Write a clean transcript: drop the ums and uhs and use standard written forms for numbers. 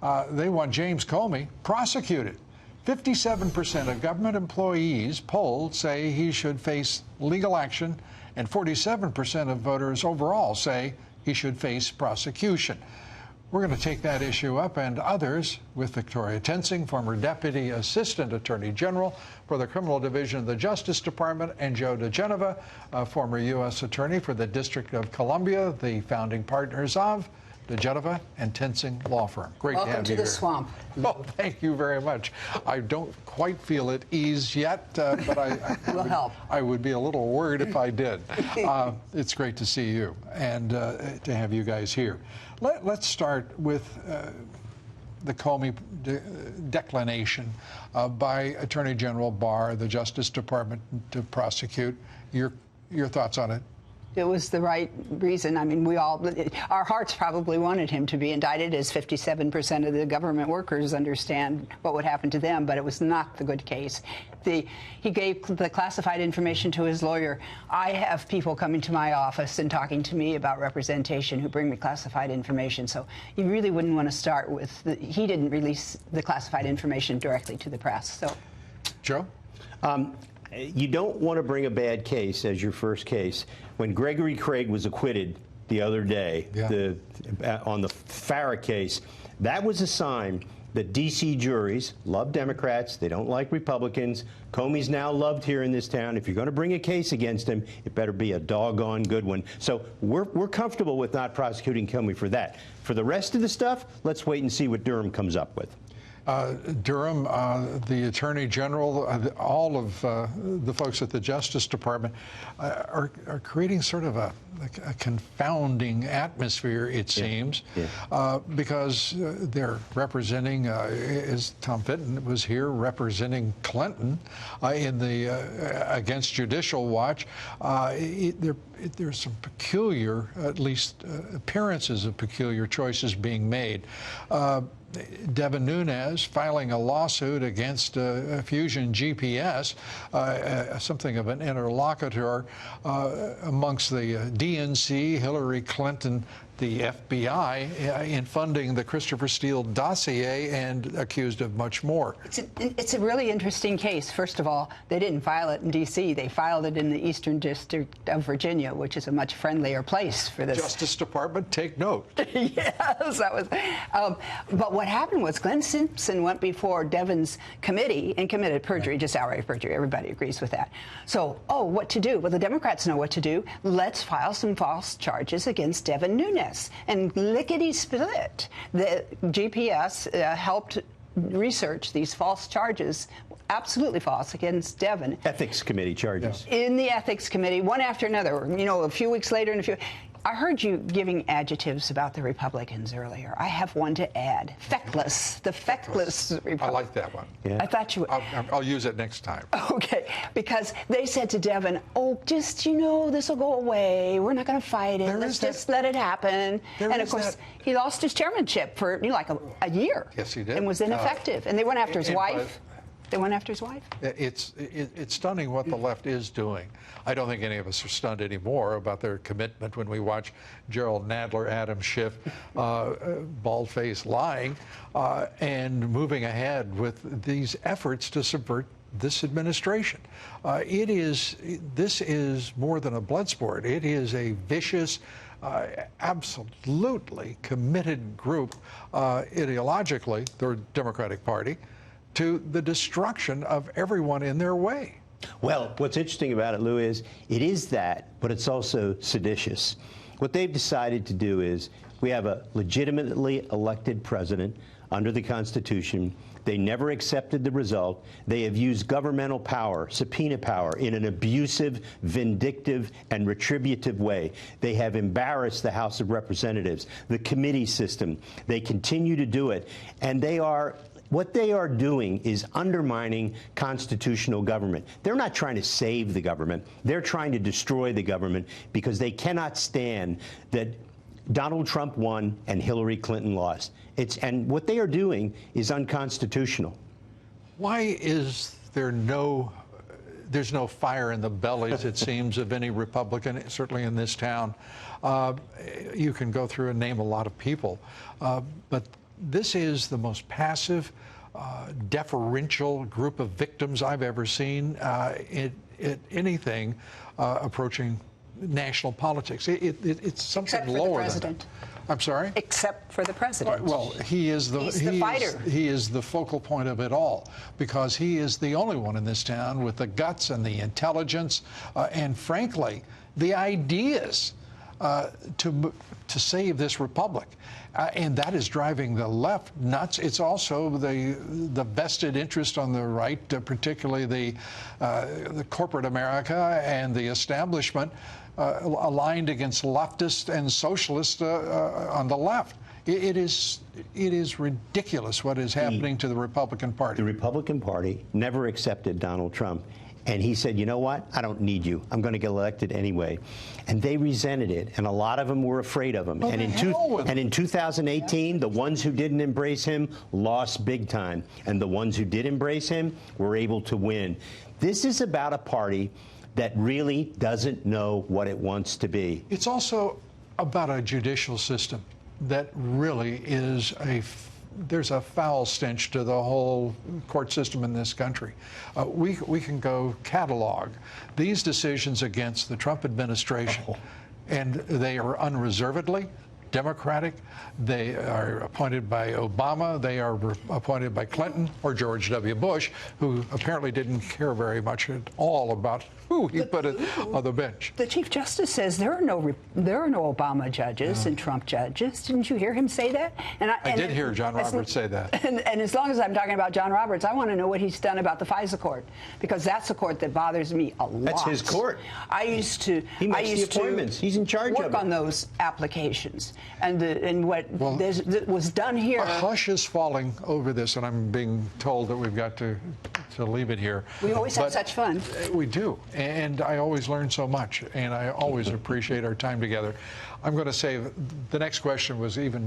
They want James Comey prosecuted. 57% of government employees polled say he should face legal action, and 47% of voters overall say he should face prosecution. We're going to take that issue up and others with Victoria Toensing, former Deputy Assistant Attorney General for the Criminal Division of the Justice Department, and Joe DiGenova, former U.S. Attorney for the District of Columbia, the founding partners of DiGenova and Toensing Law Firm. Great to have you here. Welcome to the swamp. Well, thank you very much. I don't quite feel at ease yet, but I would be a little worried if I did. It's great to see you and to have you guys here. Let's start with the Comey declination by Attorney General Barr, the Justice Department, to prosecute. Your thoughts on it? It was the right reason. I mean, our hearts probably wanted him to be indicted, as 57% of the government workers understand what would happen to them, but it was not the good case. He gave the classified information to his lawyer. I have people coming to my office and talking to me about representation who bring me classified information, so you really wouldn't want to start with he didn't release the classified information directly to the press. So, Joe? You don't want to bring a bad case as your first case. When Gregory Craig was acquitted the other day on the Farrah case, that was a sign that D.C. juries love Democrats. They don't like Republicans. Comey's now loved here in this town. If you're going to bring a case against him, it better be a doggone good one. So we're comfortable with not prosecuting Comey for that. For the rest of the stuff, let's wait and see what Durham comes up with. Durham, the Attorney General, all of the folks at the Justice Department are creating sort of a confounding atmosphere, it seems, because they're representing, as Tom Fitton was here, representing Clinton in the against Judicial Watch. There's some peculiar, at least appearances of peculiar choices being made. Devin Nunes filing a lawsuit against Fusion GPS, something of an interlocutor amongst the DNC, Hillary Clinton, the FBI, in funding the Christopher Steele dossier, and accused of much more. It's a really interesting case. First of all, they didn't file it in D.C. They filed it in the Eastern District of Virginia, which is a much friendlier place for this. Justice Department, take note. Yes, that was. But what happened was Glenn Simpson went before Devin's committee and committed perjury, just outright perjury. Everybody agrees with that. So, what to do? Well, the Democrats know what to do. Let's file some false charges against Devin Nunes. And lickety-split, the GPS helped research these false charges, absolutely false, against Devin. Ethics Committee charges. In the Ethics Committee, one after another. You know, a few weeks later and I heard you giving adjectives about the Republicans earlier. I have one to add. Feckless. The feckless Republicans. I like that one. Yeah. I thought you would. I'll use it next time. Okay. Because they said to Devin, just, this will go away. We're not going to fight it. Let's just let it happen. And, of course, he lost his chairmanship for, like a year. Yes, he did. And was ineffective. And they went after his wife. They went after his wife? It's stunning what the left is doing. I don't think any of us are stunned anymore about their commitment when we watch Gerald Nadler, Adam Schiff, bald-faced lying, and moving ahead with these efforts to subvert this administration. This is more than a blood sport. It is a vicious, absolutely committed group, ideologically, the Democratic Party, to the destruction of everyone in their way. Well, what's interesting about it, Lou, is it is that, but it's also seditious. What they've decided to do is we have a legitimately elected president under the Constitution. They never accepted the result. They have used governmental power, subpoena power, in an abusive, vindictive, and retributive way. They have embarrassed the House of Representatives, the committee system. They continue to do it, and what they are doing is undermining constitutional government. They're not trying to save the government. They're trying to destroy the government because they cannot stand that Donald Trump won and Hillary Clinton lost. And what they are doing is unconstitutional. Why is there's no fire in the bellies, it seems, of any Republican, certainly in this town? You can go through and name a lot of people, but this is the most passive, deferential group of victims I've ever seen in anything approaching national politics. It's something Except for the lower president. than that. I'm sorry? Except for the president. Well, he's the fighter. He is the focal point of it all, because he is the only one in this town with the guts and the intelligence and, frankly, the ideas to save this republic. And that is driving the left nuts. It's also the vested interest on the right, particularly the corporate America and the establishment, aligned against leftists and socialists on the left. It is ridiculous what is happening to the Republican Party. The Republican Party never accepted Donald Trump. And he said, you know what? I don't need you. I'm going to get elected anyway. And they resented it. And a lot of them were afraid of him. Oh, and in 2018, the ones who didn't embrace him lost big time. And the ones who did embrace him were able to win. This is about a party that really doesn't know what it wants to be. It's also about a judicial system that really is there's a foul stench to the whole court system in this country. We can go catalog these decisions against the Trump administration, and they are unreservedly Democratic. They are appointed by Obama. They are appointed by Clinton or George W. Bush, who apparently didn't care very much at all about who he put on the bench. The Chief Justice says there are no Obama judges and Trump judges. Didn't you hear him say that? I did hear John Roberts say that. And as long as I'm talking about John Roberts, I want to know what he's done about the FISA court, because that's a court that bothers me a lot. That's his court. He makes the appointments. He's in charge of it. Work on those applications, and what was done here. A hush is falling over this, and I'm being told that we've got to leave it here. We always have such fun. We do. And I always learn so much, and I always appreciate our time together. I'm going to say the next question was even more